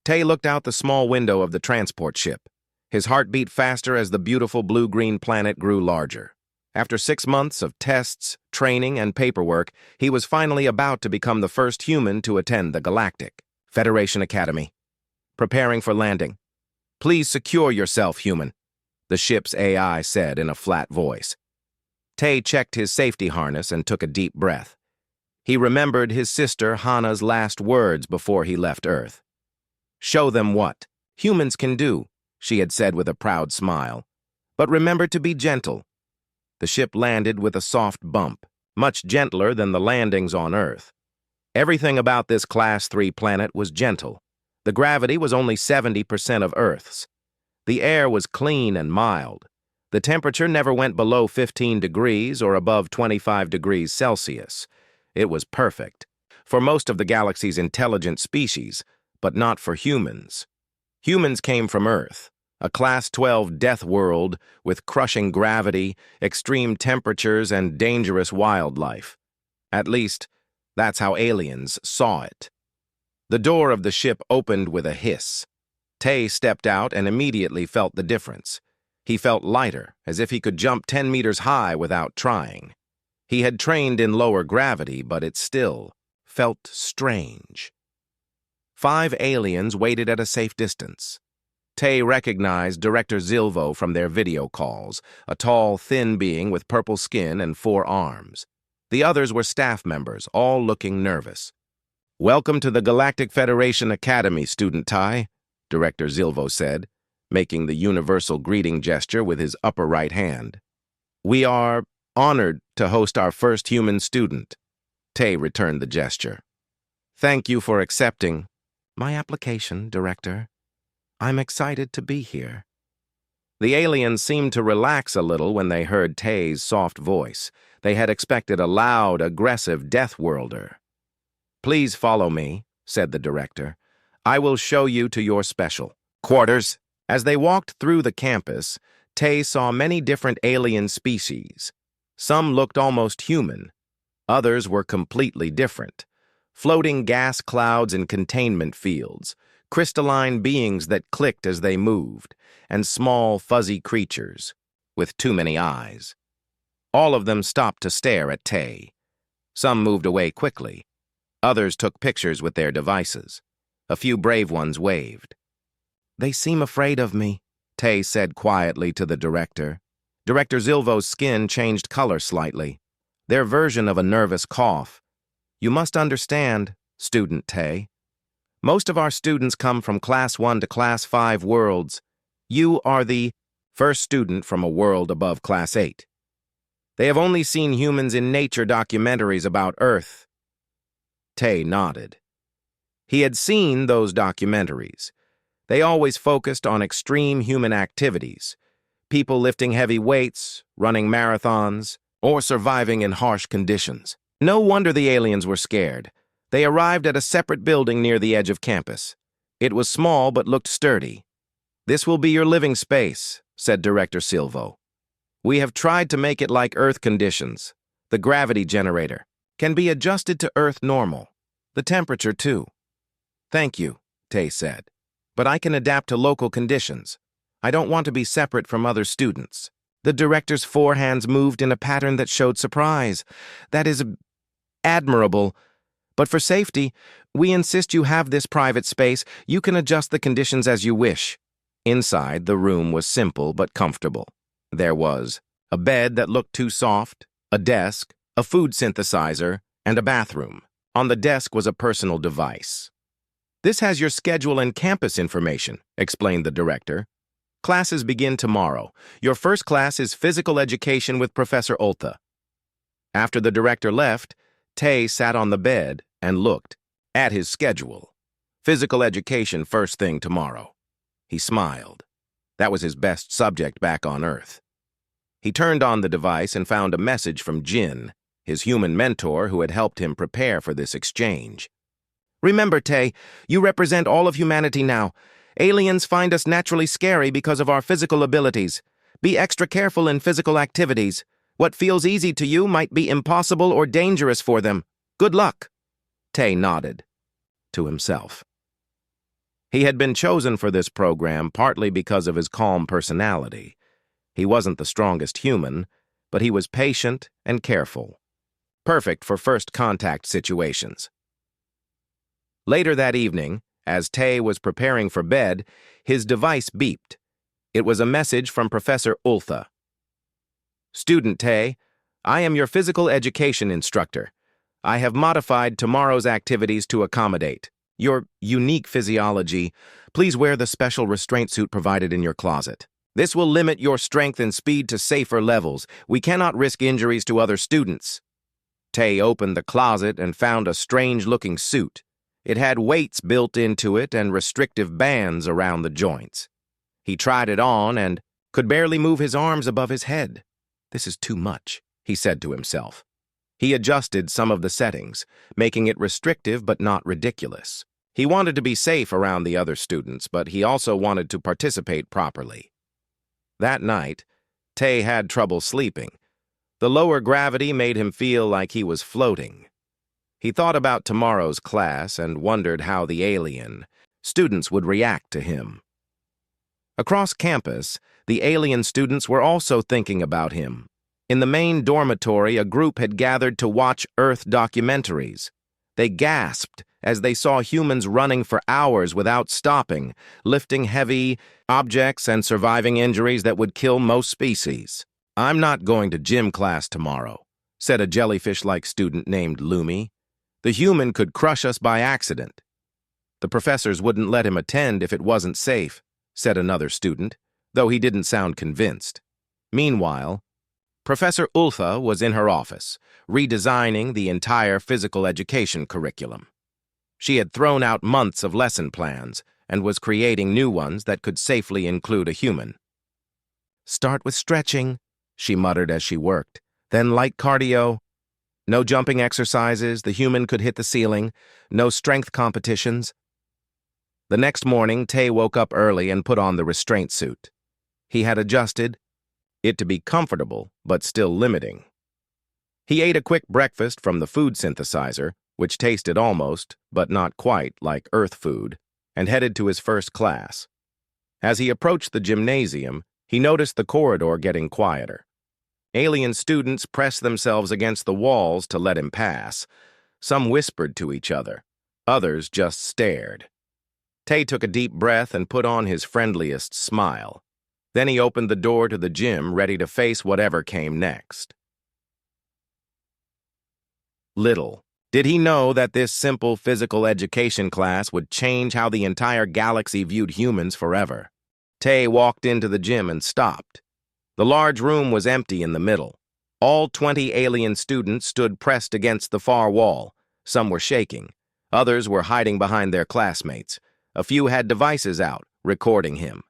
Tay looked out the small window of the transport ship. His heart beat faster as the beautiful blue-green planet grew larger. After 6 months of tests, training, and paperwork, he was finally about to become the first human to attend the Galactic Federation Academy. Preparing for landing. "Please secure yourself, human," the ship's AI said in a flat voice. Tay checked his safety harness and took a deep breath. He remembered his sister Hannah's last words before he left Earth. "Show them what humans can do," she had said with a proud smile. "But remember to be gentle." The ship landed with a soft bump, much gentler than the landings on Earth. Everything about this Class 3 planet was gentle. The gravity was only 70% of Earth's. The air was clean and mild. The temperature never went below 15 degrees or above 25 degrees Celsius. It was perfect for most of the galaxy's intelligent species, but not for humans. Humans came from Earth, a Class 12 death world with crushing gravity, extreme temperatures, and dangerous wildlife. At least, that's how aliens saw it. The door of the ship opened with a hiss. Tay stepped out and immediately felt the difference. He felt lighter, as if he could jump 10 meters high without trying. He had trained in lower gravity, but it still felt strange. 5 aliens waited at a safe distance. Tay recognized Director Zilvo from their video calls, a tall, thin being with purple skin and 4 arms. The others were staff members, all looking nervous. "Welcome to the Galactic Federation Academy, Student Ty," Director Zilvo said, making the universal greeting gesture with his upper right hand. "We are honored to host our first human student." Tay returned the gesture. "Thank you for accepting my application, Director. I'm excited to be here." The aliens seemed to relax a little when they heard Tay's soft voice. They had expected a loud, aggressive Deathworlder. "Please follow me," said the director. "I will show you to your special quarters." As they walked through the campus, Tay saw many different alien species. Some looked almost human. Others were completely different. Floating gas clouds in containment fields, crystalline beings that clicked as they moved, and small, fuzzy creatures with too many eyes. All of them stopped to stare at Tay. Some moved away quickly. Others took pictures with their devices. A few brave ones waved. "They seem afraid of me," Tay said quietly to the director. Director Zilvo's skin changed color slightly, their version of a nervous cough. "You must understand, Student Tay. Most of our students come from Class 1 to Class 5 worlds. You are the first student from a world above Class 8. They have only seen humans in nature documentaries about Earth." Tay nodded. He had seen those documentaries. They always focused on extreme human activities, people lifting heavy weights, running marathons, or surviving in harsh conditions. No wonder the aliens were scared. They arrived at a separate building near the edge of campus. It was small but looked sturdy. "This will be your living space," said Director Zilvo. "We have tried to make it like Earth conditions. The gravity generator can be adjusted to Earth normal. The temperature, too." "Thank you," Tay said. "But I can adapt to local conditions. I don't want to be separate from other students." The director's 4 hands moved in a pattern that showed surprise. "That is admirable. But for safety, we insist you have this private space. You can adjust the conditions as you wish." Inside, the room was simple but comfortable. There was a bed that looked too soft, a desk, a food synthesizer, and a bathroom. On the desk was a personal device. "This has your schedule and campus information," explained the director. "Classes begin tomorrow. Your first class is physical education with Professor Oltha." After the director left, Tay sat on the bed and looked at his schedule. Physical education first thing tomorrow. He smiled. That was his best subject back on Earth. He turned on the device and found a message from Jin, his human mentor who had helped him prepare for this exchange. "Remember, Tay, you represent all of humanity now. Aliens find us naturally scary because of our physical abilities. Be extra careful in physical activities. What feels easy to you might be impossible or dangerous for them. Good luck." Tay nodded to himself. He had been chosen for this program partly because of his calm personality. He wasn't the strongest human, but he was patient and careful. Perfect for first contact situations. Later that evening, as Tay was preparing for bed, his device beeped. It was a message from Professor Ultha. "Student Tay, I am your physical education instructor. I have modified tomorrow's activities to accommodate your unique physiology. Please wear the special restraint suit provided in your closet. This will limit your strength and speed to safer levels. We cannot risk injuries to other students." Tay opened the closet and found a strange-looking suit. It had weights built into it and restrictive bands around the joints. He tried it on and could barely move his arms above his head. "This is too much," he said to himself. He adjusted some of the settings, making it restrictive but not ridiculous. He wanted to be safe around the other students, but he also wanted to participate properly. That night, Tay had trouble sleeping. The lower gravity made him feel like he was floating. He thought about tomorrow's class and wondered how the alien students would react to him. Across campus, the alien students were also thinking about him. In the main dormitory, a group had gathered to watch Earth documentaries. They gasped as they saw humans running for hours without stopping, lifting heavy objects and surviving injuries that would kill most species. "I'm not going to gym class tomorrow," said a jellyfish-like student named Lumi. "The human could crush us by accident." "The professors wouldn't let him attend if it wasn't safe," said another student, though he didn't sound convinced. Meanwhile, Professor Ultha was in her office, redesigning the entire physical education curriculum. She had thrown out months of lesson plans and was creating new ones that could safely include a human. "Start with stretching," she muttered as she worked. "Then light cardio. No jumping exercises, the human could hit the ceiling. No strength competitions." The next morning, Tay woke up early and put on the restraint suit. He had adjusted it to be comfortable, but still limiting. He ate a quick breakfast from the food synthesizer, which tasted almost, but not quite, like Earth food, and headed to his first class. As he approached the gymnasium, he noticed the corridor getting quieter. Alien students pressed themselves against the walls to let him pass. Some whispered to each other. Others just stared. Tay took a deep breath and put on his friendliest smile. Then he opened the door to the gym, ready to face whatever came next. Little did he know that this simple physical education class would change how the entire galaxy viewed humans forever. Tay walked into the gym and stopped. The large room was empty in the middle. All 20 alien students stood pressed against the far wall. Some were shaking. Others were hiding behind their classmates. A few had devices out, recording him.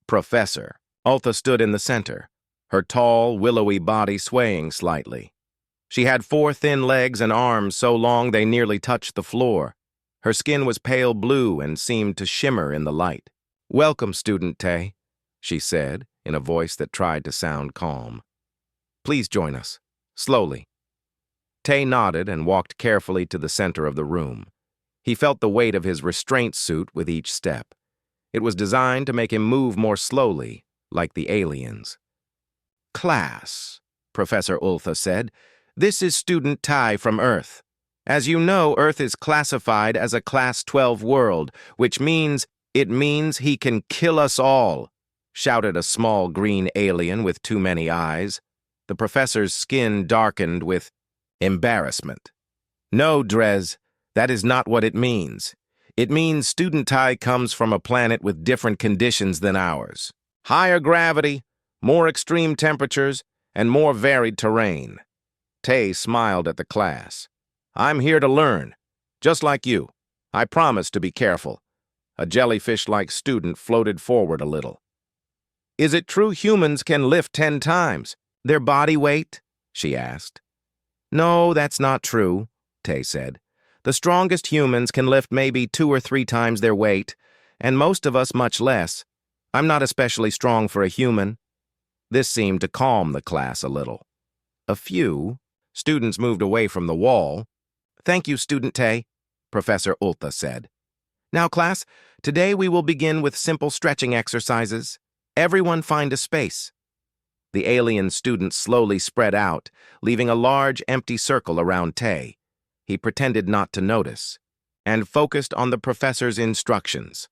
Professor Ultha stood in the center, her tall, willowy body swaying slightly. She had 4 thin legs and arms so long they nearly touched the floor. Her skin was pale blue and seemed to shimmer in the light. "Welcome, Student Tay," she said, in a voice that tried to sound calm. "Please join us, slowly." Tay nodded and walked carefully to the center of the room. He felt the weight of his restraint suit with each step. It was designed to make him move more slowly, like the aliens. "Class," Professor Ultha said, "this is Student Tay from Earth. As you know, Earth is classified as a Class 12 world, which means he can kill us all," shouted a small green alien with too many eyes. The professor's skin darkened with embarrassment. "No, Drez, that is not what it means. It means Student Tay comes from a planet with different conditions than ours. Higher gravity, more extreme temperatures, and more varied terrain." Tay smiled at the class. "I'm here to learn, just like you. I promise to be careful." A jellyfish-like student floated forward a little. "Is it true humans can lift 10 times their body weight?" she asked. "No, that's not true," Tay said. "The strongest humans can lift maybe 2 or 3 times their weight, and most of us much less. I'm not especially strong for a human." This seemed to calm the class a little. A few students moved away from the wall. "Thank you, Student Tay." Professor Ulta said. Now, class, today we will begin with simple stretching exercises. Everyone find a space. The alien student slowly spread out, leaving a large, empty circle around Tay. He pretended not to notice, and focused on the professor's instructions.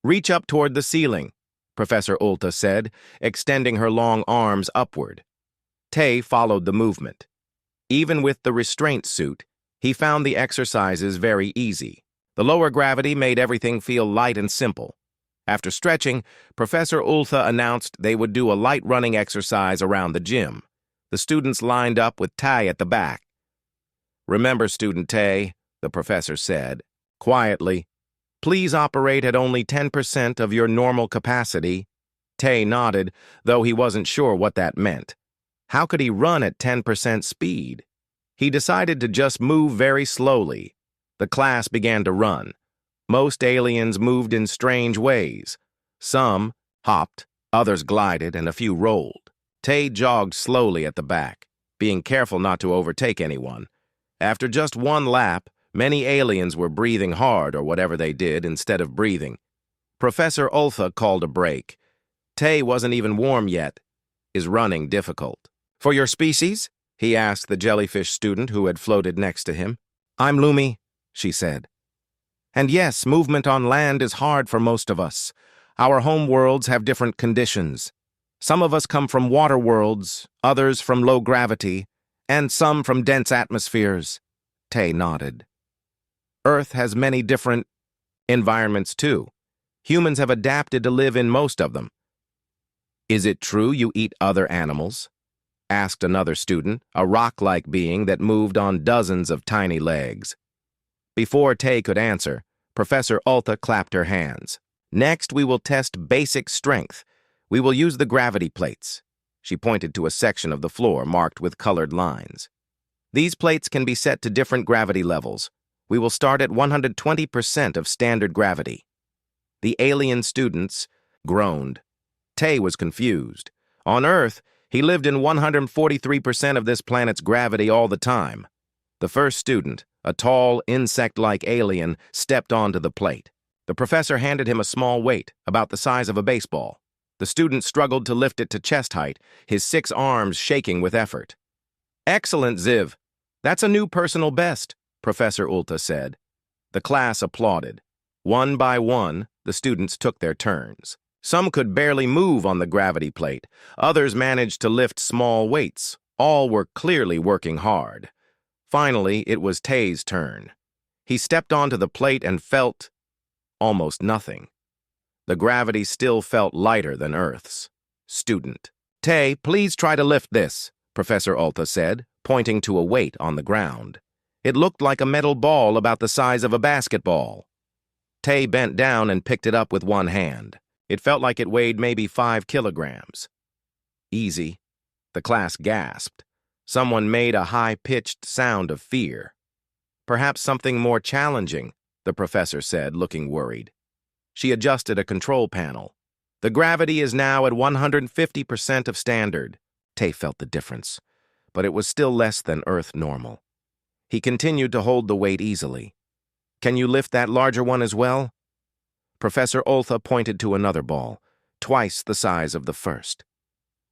Reach up toward the ceiling, Professor Ulta said, extending her long arms upward. Tay followed the movement. Even with the restraint suit, he found the exercises very easy. The lower gravity made everything feel light and simple. After stretching, Professor Ulta announced they would do a light running exercise around the gym. The students lined up with Tay at the back. Remember, student Tay, the professor said, quietly, please operate at only 10% of your normal capacity. Tay nodded, though he wasn't sure what that meant. How could he run at 10% speed? He decided to just move very slowly. The class began to run. Most aliens moved in strange ways. Some hopped, others glided, and a few rolled. Tay jogged slowly at the back, being careful not to overtake anyone. After just one lap, many aliens were breathing hard or whatever they did instead of breathing. Professor Ultha called a break. Tay wasn't even warm yet. Is running difficult? For your species? He asked the jellyfish student who had floated next to him. I'm Lumi, she said. And yes, movement on land is hard for most of us. Our home worlds have different conditions. Some of us come from water worlds, others from low gravity, and some from dense atmospheres. Tay nodded. Earth has many different environments too. Humans have adapted to live in most of them. Is it true you eat other animals? Asked another student, a rock-like being that moved on dozens of tiny legs. Before Tay could answer, Professor Ulta clapped her hands. Next, we will test basic strength. We will use the gravity plates. She pointed to a section of the floor marked with colored lines. These plates can be set to different gravity levels. We will start at 120% of standard gravity. The alien students groaned. Tay was confused. On Earth, he lived in 143% of this planet's gravity all the time. The first student, a tall, insect-like alien, stepped onto the plate. The professor handed him a small weight, about the size of a baseball. The student struggled to lift it to chest height, his 6 arms shaking with effort. Excellent, Ziv. That's a new personal best, Professor Ulta said. The class applauded. One by one, the students took their turns. Some could barely move on the gravity plate. Others managed to lift small weights. All were clearly working hard. Finally, it was Tay's turn. He stepped onto the plate and felt almost nothing. The gravity still felt lighter than Earth's. Student. Tay, please try to lift this, Professor Ulta said, pointing to a weight on the ground. It looked like a metal ball about the size of a basketball. Tay bent down and picked it up with one hand. It felt like it weighed maybe 5 kilograms. Easy. The class gasped. Someone made a high-pitched sound of fear. Perhaps something more challenging, the professor said, looking worried. She adjusted a control panel. The gravity is now at 150% of standard. Tay felt the difference, but it was still less than Earth normal. He continued to hold the weight easily. Can you lift that larger one as well? Professor Ultha pointed to another ball, twice the size of the first.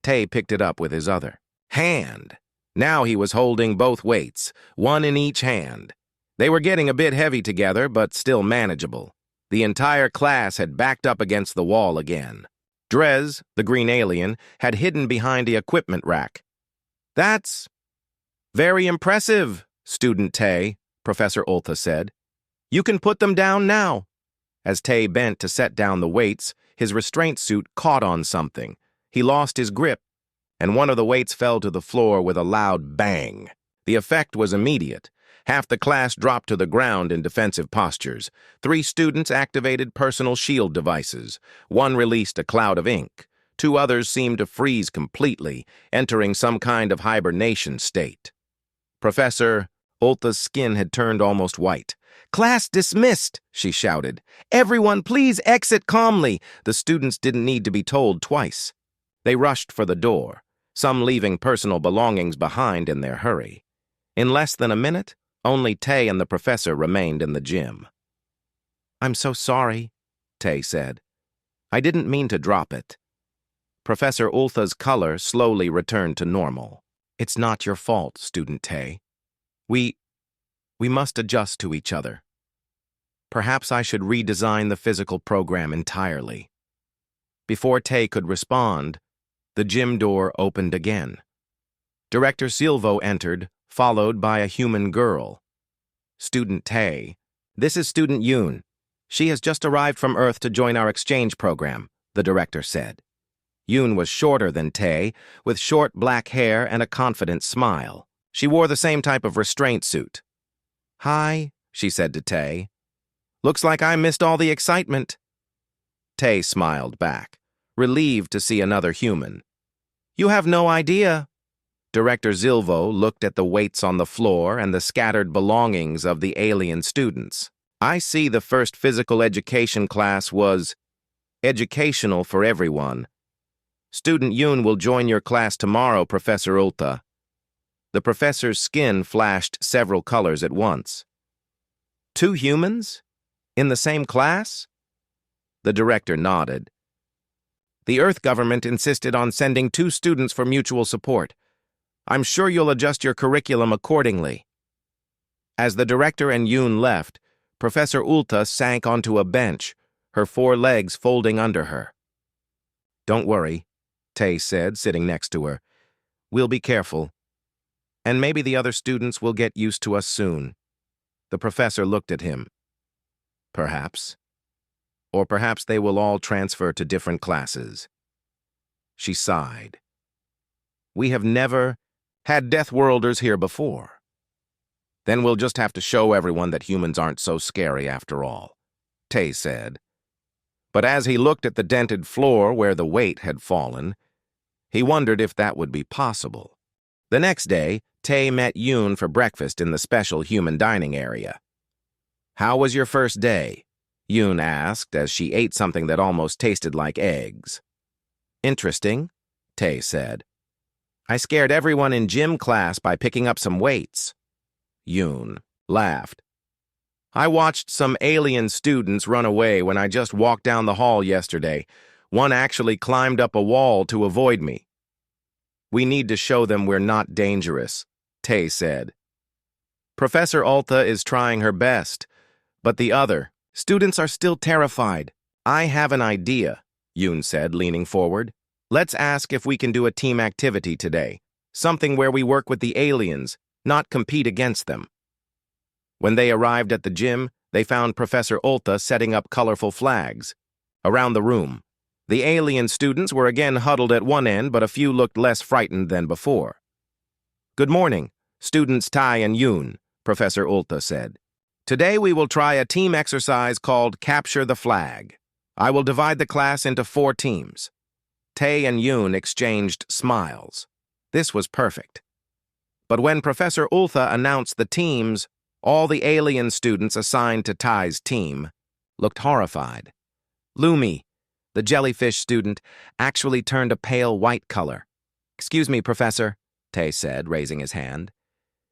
Tay picked it up with his other hand. Now he was holding both weights, one in each hand. They were getting a bit heavy together, but still manageable. The entire class had backed up against the wall again. Drez, the green alien, had hidden behind the equipment rack. That's very impressive, Student Tay, Professor Ultha said. You can put them down now. As Tay bent to set down the weights, his restraint suit caught on something. He lost his grip, and one of the weights fell to the floor with a loud bang. The effect was immediate. Half the class dropped to the ground in defensive postures. 3 students activated personal shield devices. 1 released a cloud of ink. 2 others seemed to freeze completely, entering some kind of hibernation state. Professor Ultha's skin had turned almost white. Class dismissed, she shouted. Everyone, please exit calmly. The students didn't need to be told twice. They rushed for the door, some leaving personal belongings behind in their hurry. In less than a minute, Only Tay and the professor remained in the gym. "I'm so sorry," Tay said. "I didn't mean to drop it." Professor Ultha's color slowly returned to normal. "It's not your fault, Student Tay. We must adjust to each other. Perhaps I should redesign the physical program entirely." Before Tay could respond, the gym door opened again. Director Silvo entered, followed by a human girl. "Student Tay, this is Student Yoon. She has just arrived from Earth to join our exchange program," the director said. Yoon was shorter than Tay, with short black hair and a confident smile. She wore the same type of restraint suit. "Hi," she said to Tay. "Looks like I missed all the excitement." Tay smiled back, relieved to see another human. "You have no idea." Director Silvo looked at the weights on the floor and the scattered belongings of the alien students. "I see the first physical education class was educational for everyone. Student Yoon will join your class tomorrow, Professor Ulta." The professor's skin flashed several colors at once. "Two humans? In the same class?" The director nodded. "The Earth government insisted on sending 2 students for mutual support. I'm sure you'll adjust your curriculum accordingly." As the director and Yoon left, Professor Ulta sank onto a bench, her 4 legs folding under her. "Don't worry," Tay said, sitting next to her. "We'll be careful. And maybe the other students will get used to us soon." The professor looked at him. "Perhaps. Or perhaps they will all transfer to different classes." She sighed. "We have never had Deathworlders here before. Then we'll just have to show everyone that humans aren't so scary after all," Tay said. But as he looked at the dented floor where the weight had fallen, he wondered if that would be possible. The next day, Tay met Yoon for breakfast in the special human dining area. "How was your first day?" Yoon asked as she ate something that almost tasted like eggs. "Interesting," Tay said. "I scared everyone in gym class by picking up some weights." Yoon laughed. "I watched some alien students run away when I just walked down the hall yesterday. One actually climbed up a wall to avoid me." "We need to show them we're not dangerous," Tay said. "Professor Ulta is trying her best, but the other students are still terrified." "I have an idea," Yoon said, leaning forward. "Let's ask if we can do a team activity today, something where we work with the aliens, not compete against them." When they arrived at the gym, they found Professor Ulta setting up colorful flags. Around the room, the alien students were again huddled at one end, but a few looked less frightened than before. "Good morning, students Tai and Yoon," Professor Ulta said. "Today we will try a team exercise called Capture the Flag. I will divide the class into 4 teams." Tay and Yoon exchanged smiles. This was perfect. But when Professor Ulta announced the teams, all the alien students assigned to Tai's team looked horrified. Lumi, the jellyfish student, actually turned a pale white color. "Excuse me, Professor," Tay said, raising his hand.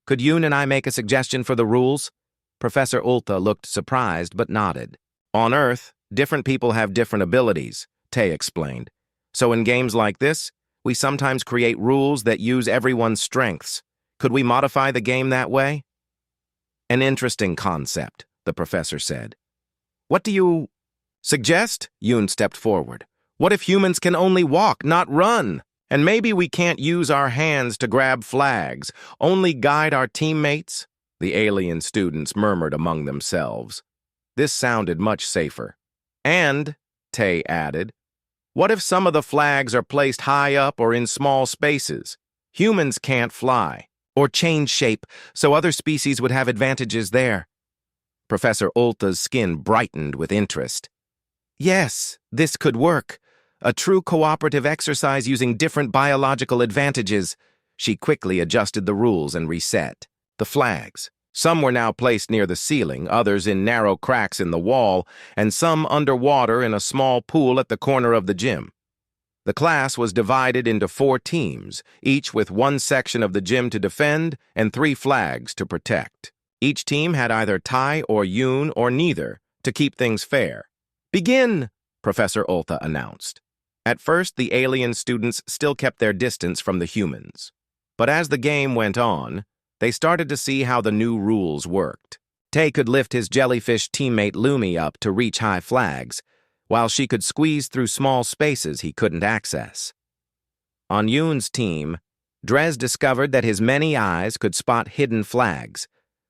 "Could Yoon and I make a suggestion for the rules?" Professor Ulta looked surprised but nodded. "On Earth, different people have different abilities," Tay explained. "So in games like this, we sometimes create rules that use everyone's strengths. Could we modify the game that way?" "An interesting concept," the professor said. "What do you suggest?" Yoon stepped forward. "What if humans can only walk, not run? And maybe we can't use our hands to grab flags, only guide our teammates?" The alien students murmured among themselves. This sounded much safer. "And," Tay added, "what if some of the flags are placed high up or in small spaces? Humans can't fly or change shape, so other species would have advantages there." Professor Ulta's skin brightened with interest. "Yes, this could work. A true cooperative exercise using different biological advantages." She quickly adjusted the rules and reset. The flags. Some were now placed near the ceiling, others in narrow cracks in the wall, and some underwater in a small pool at the corner of the gym. The class was divided into 4 teams, each with 1 section of the gym to defend and 3 flags to protect. Each team had either Tai or Yoon or neither to keep things fair. "Begin," Professor Ulta announced. At first, the alien students still kept their distance from the humans. But as the game went on, they started to see how the new rules worked. Tay could lift his jellyfish teammate Lumi up to reach high flags, while she could squeeze through small spaces he couldn't access. On Yoon's team, Drez discovered that his many eyes could spot hidden flags,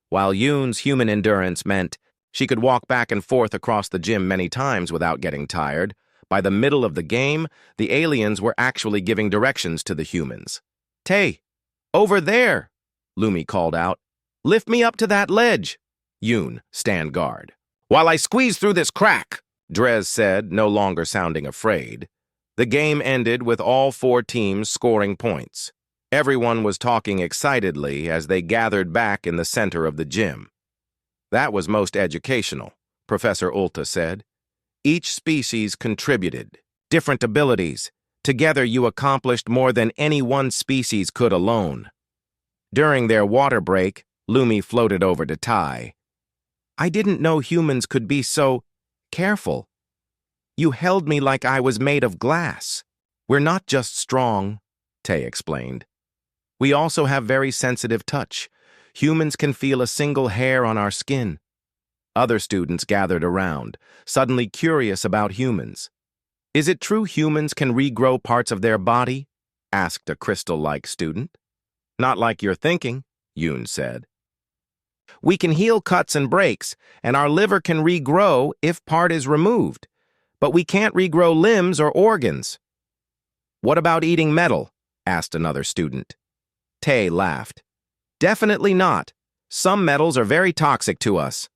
while Yoon's human endurance meant she could walk back and forth across the gym many times without getting tired. By the middle of the game, the aliens were actually giving directions to the humans. "Tay, over there," Lumi called out. "Lift me up to that ledge." Yoon, stand guard. "While I squeeze through this crack," Drez said, no longer sounding afraid. The game ended with all four teams scoring points. Everyone was talking excitedly as they gathered back in the center of the gym. "That was most educational," Professor Ulta said. "Each species contributed, different abilities. Together you accomplished more than any one species could alone." During their water break, Lumi floated over to Tai. "I didn't know humans could be so careful. You held me like I was made of glass." "We're not just strong," Tay explained. "We also have very sensitive touch. Humans can feel a single hair on our skin." Other students gathered around, suddenly curious about humans. "Is it true humans can regrow parts of their body?" asked a crystal-like student. "Not like you're thinking," Yoon said. "We can heal cuts and breaks, and our liver can regrow if part is removed. But we can't regrow limbs or organs." "What about eating metal?" asked another student. Tay laughed. "Definitely not. Some metals are very toxic to us."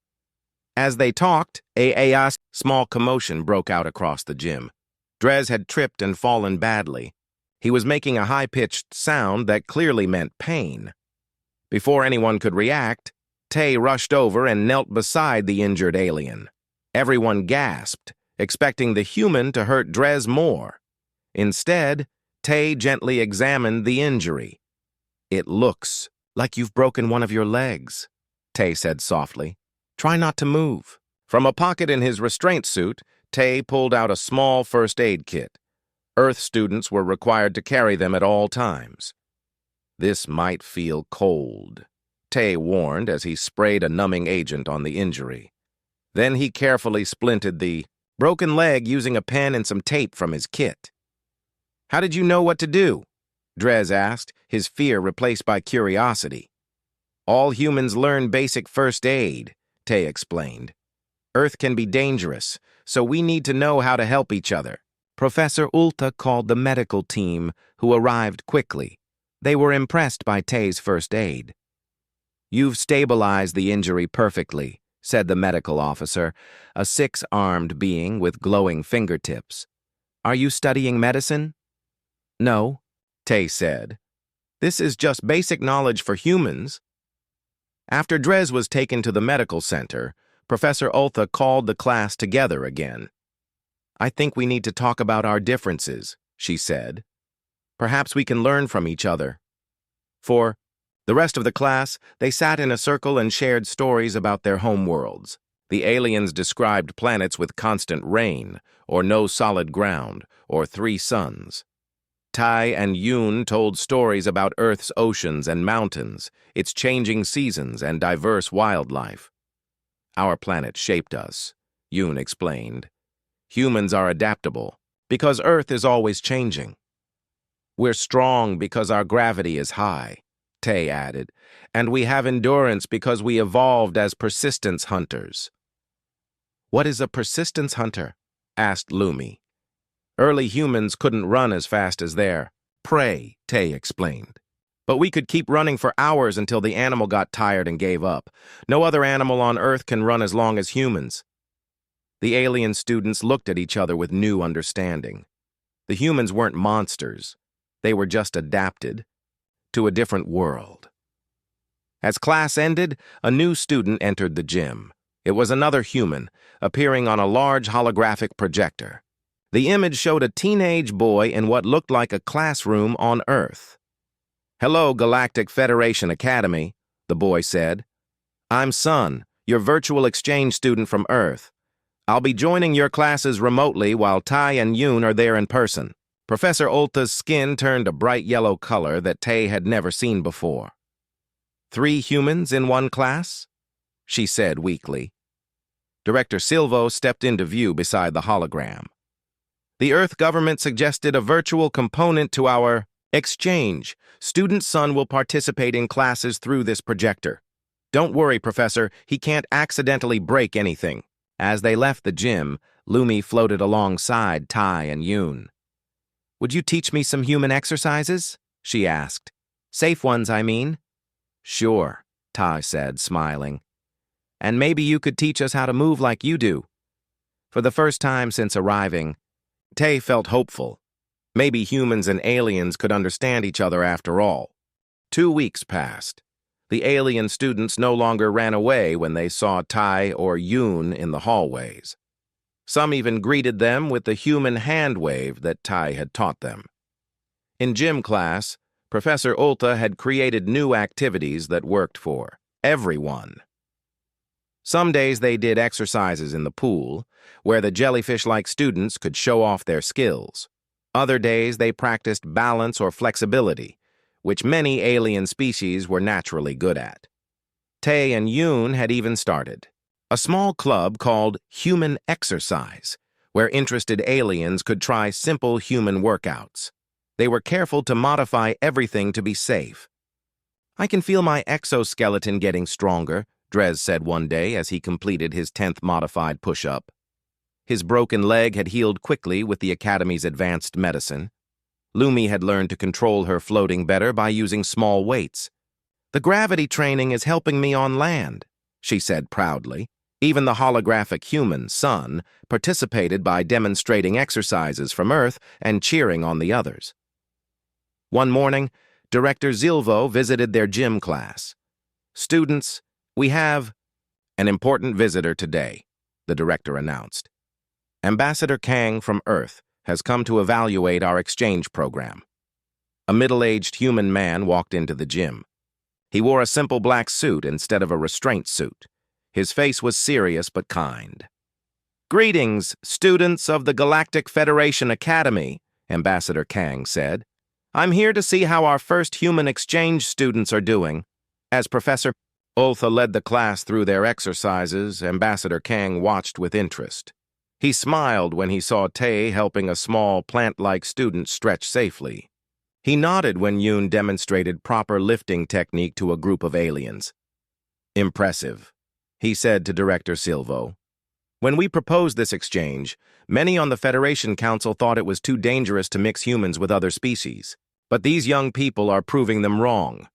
As they talked, a small commotion broke out across the gym. Drez had tripped and fallen badly. He was making a high-pitched sound that clearly meant pain. Before anyone could react, Tay rushed over and knelt beside the injured alien. Everyone gasped, expecting the human to hurt Drez more. Instead, Tay gently examined the injury. "It looks like you've broken one of your legs," Tay said softly. "Try not to move." From a pocket in his restraint suit, Tay pulled out a small first aid kit. Earth students were required to carry them at all times. "This might feel cold," Tay warned as he sprayed a numbing agent on the injury. Then he carefully splinted the broken leg using a pen and some tape from his kit. "How did you know what to do?" Drez asked, his fear replaced by curiosity. "All humans learn basic first aid," Tay explained. "Earth can be dangerous, so we need to know how to help each other." Professor Ulta called the medical team, who arrived quickly. They were impressed by Tay's first aid. "You've stabilized the injury perfectly," said the medical officer, a six-armed being with glowing fingertips. "Are you studying medicine?" "No," Tay said. "This is just basic knowledge for humans." After Drez was taken to the medical center, Professor Ulta called the class together again. "I think we need to talk about our differences," she said. "Perhaps we can learn from each other." For the rest of the class, they sat in a circle and shared stories about their homeworlds. The aliens described planets with constant rain, or no solid ground, or 3 suns. Tai and Yoon told stories about Earth's oceans and mountains, its changing seasons and diverse wildlife. "Our planet shaped us," Yoon explained. "Humans are adaptable, because Earth is always changing. We're strong because our gravity is high," Tay added, "and we have endurance because we evolved as persistence hunters." "What is a persistence hunter?" asked Lumi. "Early humans couldn't run as fast as their prey," Tay explained. "But we could keep running for hours until the animal got tired and gave up. No other animal on Earth can run as long as humans." The alien students looked at each other with new understanding. The humans weren't monsters. They were just adapted to a different world. As class ended, a new student entered the gym. It was another human, appearing on a large holographic projector. The image showed a teenage boy in what looked like a classroom on Earth. "Hello, Galactic Federation Academy," the boy said. I'm Sun, your virtual exchange student from Earth. I'll be joining your classes remotely while Tai and Yoon are there in person. Professor Ulta's skin turned a bright yellow color that Tae had never seen before. 3 humans in one class? She said weakly. Director Silvo stepped into view beside the hologram. The Earth government suggested a virtual component to our exchange. Student Sun will participate in classes through this projector. Don't worry, Professor, he can't accidentally break anything. As they left the gym, Lumi floated alongside Tai and Yoon. Would you teach me some human exercises? She asked. Safe ones, I mean. Sure, Tai said, smiling. And maybe you could teach us how to move like you do. For the first time since arriving, Tae felt hopeful. Maybe humans and aliens could understand each other after all. 2 weeks passed. The alien students no longer ran away when they saw Tai or Yoon in the hallways. Some even greeted them with the human hand wave that Tai had taught them. In gym class, Professor Ulta had created new activities that worked for everyone. Some days they did exercises in the pool, where the jellyfish-like students could show off their skills. Other days they practiced balance or flexibility, which many alien species were naturally good at. Tae and Yoon had even started a small club called Human Exercise, where interested aliens could try simple human workouts. They were careful to modify everything to be safe. I can feel my exoskeleton getting stronger, Drez said one day as he completed his 10th modified push-up. His broken leg had healed quickly with the Academy's advanced medicine. Lumi had learned to control her floating better by using small weights. The gravity training is helping me on land, she said proudly. Even the holographic human, Sun, participated by demonstrating exercises from Earth and cheering on the others. One morning, Director Silvo visited their gym class. Students, we have an important visitor today, the director announced. Ambassador Kang from Earth has come to evaluate our exchange program. A middle-aged human man walked into the gym. He wore a simple black suit instead of a restraint suit. His face was serious but kind. Greetings, students of the Galactic Federation Academy, Ambassador Kang said. I'm here to see how our first human exchange students are doing. As Professor Ulta led the class through their exercises, Ambassador Kang watched with interest. He smiled when he saw Tae helping a small plant-like student stretch safely. He nodded when Yoon demonstrated proper lifting technique to a group of aliens. Impressive, he said to Director Silvo. When we proposed this exchange, many on the Federation Council thought it was too dangerous to mix humans with other species. But these young people are proving them wrong.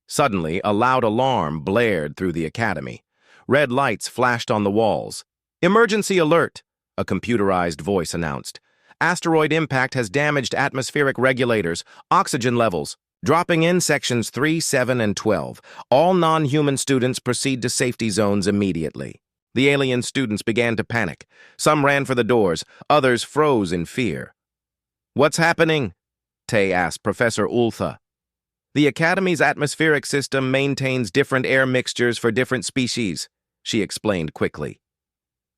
Suddenly, a loud alarm blared through the academy. Red lights flashed on the walls. Emergency alert, a computerized voice announced. Asteroid impact has damaged atmospheric regulators, oxygen levels. Dropping in sections 3, 7, and 12. All non-human students proceed to safety zones immediately. The alien students began to panic. Some ran for the doors, others froze in fear. What's happening? Tae asked Professor Ulta. The Academy's atmospheric system maintains different air mixtures for different species, she explained quickly.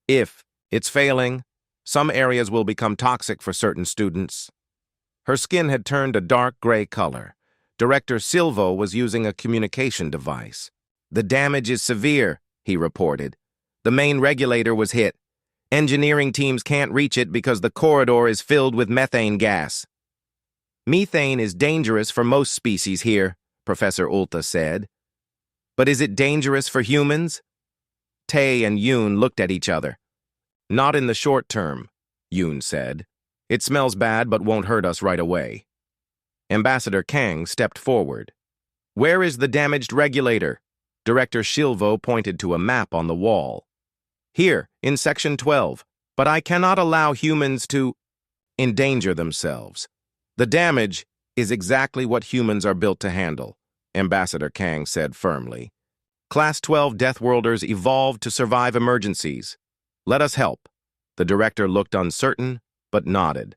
If it's failing, some areas will become toxic for certain students. Her skin had turned a dark gray color. Director Silvo was using a communication device. The damage is severe, he reported. The main regulator was hit. Engineering teams can't reach it because the corridor is filled with methane gas. Methane is dangerous for most species here, Professor Ulta said. But is it dangerous for humans? Tae and Yoon looked at each other. Not in the short term, Yoon said. It smells bad but won't hurt us right away. Ambassador Kang stepped forward. Where is the damaged regulator? Director Silvo pointed to a map on the wall. Here, in Section 12, but I cannot allow humans to endanger themselves. The damage is exactly what humans are built to handle, Ambassador Kang said firmly. Class 12 Deathworlders evolved to survive emergencies. Let us help. The director looked uncertain, but nodded.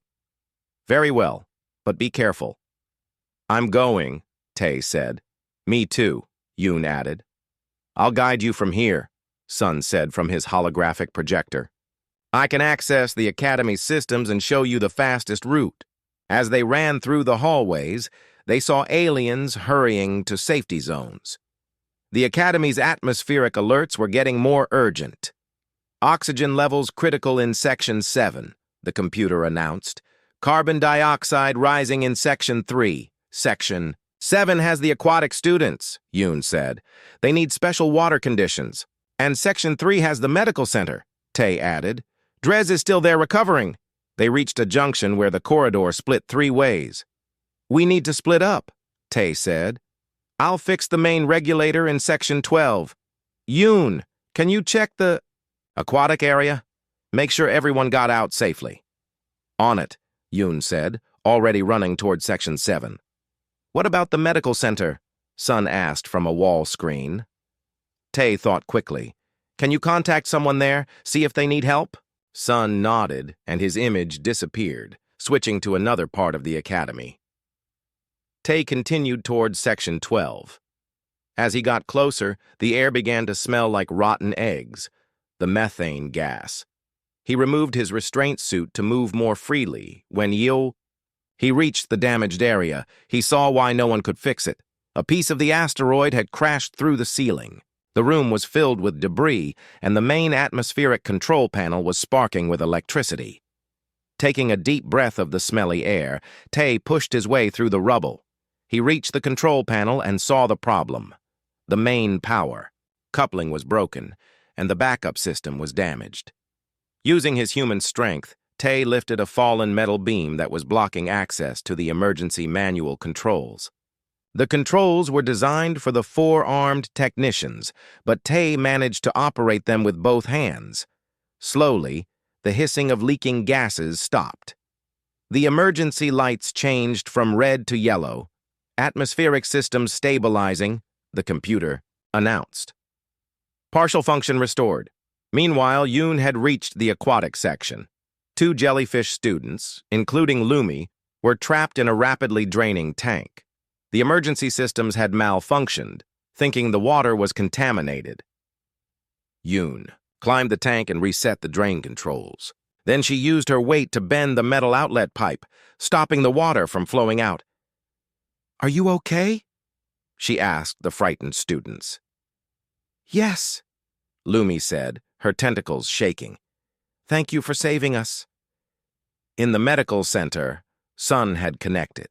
Very well, but be careful. I'm going, Tae said. Me too, Yoon added. I'll guide you from here, Sun said from his holographic projector. I can access the Academy's systems and show you the fastest route. As they ran through the hallways, they saw aliens hurrying to safety zones. The Academy's atmospheric alerts were getting more urgent. Oxygen levels critical in Section 7, the computer announced. Carbon dioxide rising in Section 3. Section 7 has the aquatic students, Yoon said. They need special water conditions. And Section 3 has the medical center, Tae added. Drez is still there recovering. They reached a junction where the corridor split 3 ways. We need to split up, Tae said. I'll fix the main regulator in Section 12. Yoon, can you check the aquatic area? Make sure everyone got out safely. On it, Yoon said, already running toward Section 7. What about the medical center? Sun asked from a wall screen. Tae thought quickly. Can you contact someone there, see if they need help? Sun nodded, and his image disappeared, switching to another part of the academy. Tae continued toward Section 12. As he got closer, the air began to smell like rotten eggs, the methane gas. He removed his restraint suit to move more freely. When he reached the damaged area, he saw why no one could fix it. A piece of the asteroid had crashed through the ceiling. The room was filled with debris, and the main atmospheric control panel was sparking with electricity. Taking a deep breath of the smelly air, Tae pushed his way through the rubble. He reached the control panel and saw the problem. The main power. Coupling was broken, and the backup system was damaged. Using his human strength, Tae lifted a fallen metal beam that was blocking access to the emergency manual controls. The controls were designed for the 4-armed technicians, but Tae managed to operate them with both hands. Slowly, the hissing of leaking gases stopped. The emergency lights changed from red to yellow. Atmospheric systems stabilizing, the computer announced. Partial function restored. Meanwhile, Yoon had reached the aquatic section. 2 jellyfish students, including Lumi, were trapped in a rapidly draining tank. The emergency systems had malfunctioned, thinking the water was contaminated. Yoon climbed the tank and reset the drain controls. Then she used her weight to bend the metal outlet pipe, stopping the water from flowing out. "Are you okay?" she asked the frightened students. "Yes," Lumi said, her tentacles shaking. "Thank you for saving us." In the medical center, Sun had connected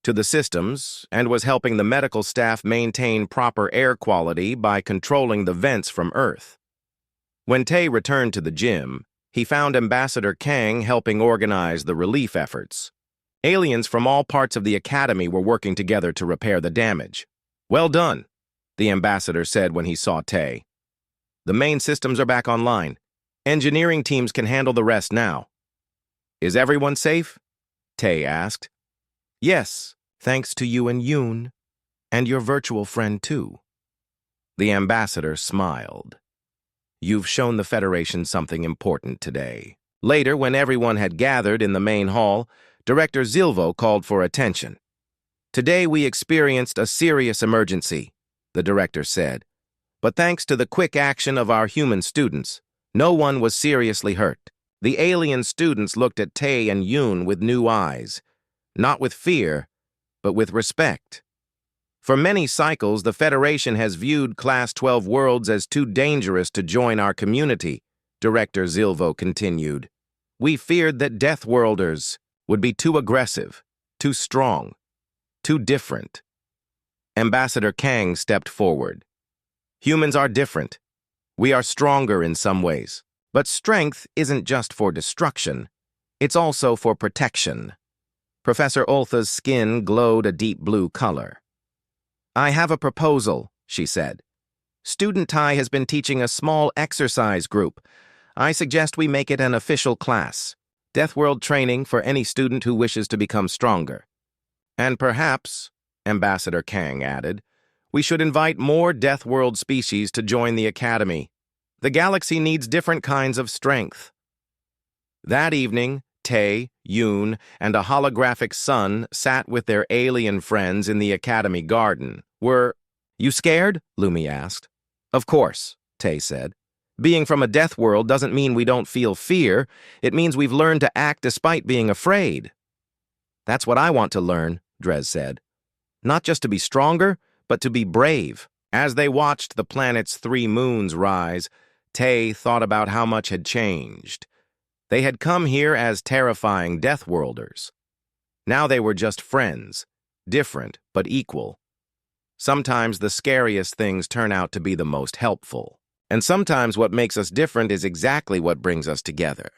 to the systems and was helping the medical staff maintain proper air quality by controlling the vents from Earth. When Tae returned to the gym, he found Ambassador Kang helping organize the relief efforts. Aliens from all parts of the academy were working together to repair the damage. "Well done," the ambassador said when he saw Tae. "The main systems are back online. Engineering teams can handle the rest now." "Is everyone safe?" Tae asked. "Yes, thanks to you and Yoon, and your virtual friend too." The ambassador smiled. "You've shown the Federation something important today." Later, when everyone had gathered in the main hall, Director Zilvo called for attention. "Today we experienced a serious emergency," the director said. "But thanks to the quick action of our human students, no one was seriously hurt." The alien students looked at Tae and Yoon with new eyes, not with fear, but with respect. "For many cycles, the Federation has viewed Class 12 worlds as too dangerous to join our community," Director Zilvo continued. "We feared that Deathworlders would be too aggressive, too strong, too different." Ambassador Kang stepped forward. "Humans are different. We are stronger in some ways. But strength isn't just for destruction. It's also for protection." Professor Oltha's skin glowed a deep blue color. "I have a proposal," she said. "Student Tai has been teaching a small exercise group. I suggest we make it an official class. Deathworld training for any student who wishes to become stronger. And perhaps," Ambassador Kang added, "we should invite more Deathworld species to join the Academy. The galaxy needs different kinds of strength." That evening, Tae, Yoon, and a holographic Sun sat with their alien friends in the Academy garden. "Were you scared?" Lumi asked. Of course, Tay said. Being from a death world doesn't mean we don't feel fear. It means we've learned to act despite being afraid. That's what I want to learn, Drez said. Not just to be stronger, but to be brave. As they watched the planet's 3 moons rise, Tay thought about how much had changed. They had come here as terrifying Deathworlders. Now they were just friends, different but equal. Sometimes the scariest things turn out to be the most helpful. And sometimes what makes us different is exactly what brings us together.